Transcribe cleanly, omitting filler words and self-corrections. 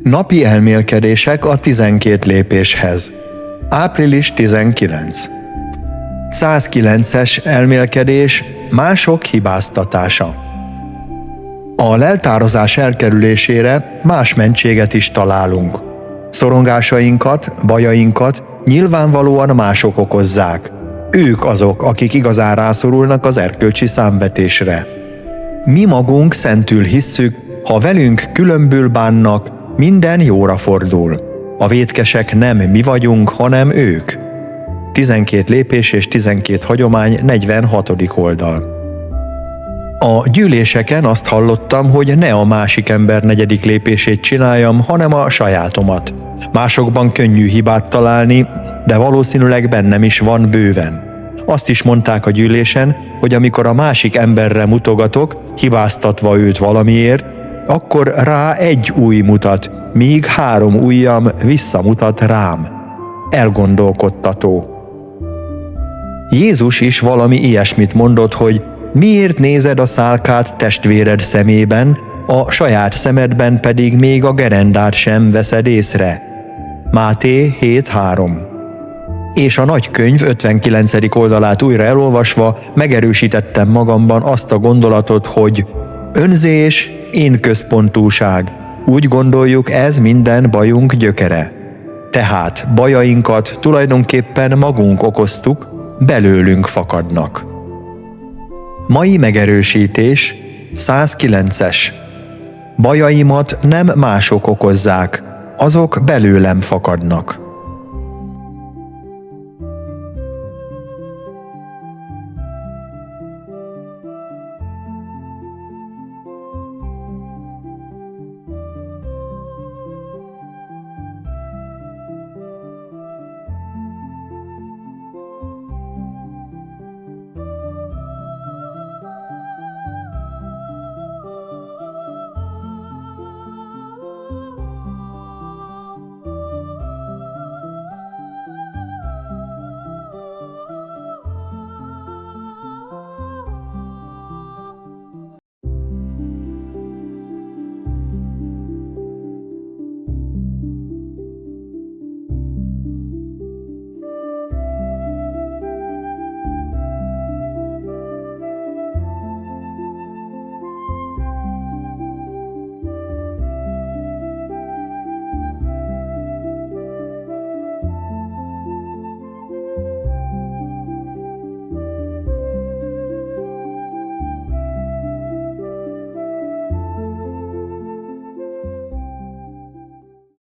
Napi elmélkedések a 12 lépéshez. Április 19. 109-es elmélkedés: mások hibáztatása. A leltározás elkerülésére más mentséget is találunk. Szorongásainkat, bajainkat nyilvánvalóan mások okozzák. Ők azok, akik igazán rászorulnak az erkölcsi számvetésre. Mi magunk szentül hisszük, ha velünk különbül bánnak, minden jóra fordul. A vétkesek nem mi vagyunk, hanem ők. 12 lépés és 12 hagyomány, 46. oldal. A gyűléseken azt hallottam, hogy ne a másik ember 4. lépését csináljam, hanem a sajátomat. Másokban könnyű hibát találni, de valószínűleg bennem is van bőven. Azt is mondták a gyűlésen, hogy amikor a másik emberre mutogatok, hibáztatva őt valamiért, akkor rá egy ujj mutat, míg 3 ujjam visszamutat rám. Elgondolkodtató. Jézus is valami ilyesmit mondott, hogy miért nézed a szálkát testvéred szemében, a saját szemedben pedig még a gerendát sem veszed észre. Máté 7.3. És a nagy könyv 59. oldalát újra elolvasva megerősítettem magamban azt a gondolatot, hogy önzés, én központúság. Úgy gondoljuk, ez minden bajunk gyökere. Tehát bajainkat tulajdonképpen magunk okoztuk, belőlünk fakadnak. Mai megerősítés, 109-es. Bajaimat nem mások okozzák, azok belőlem fakadnak.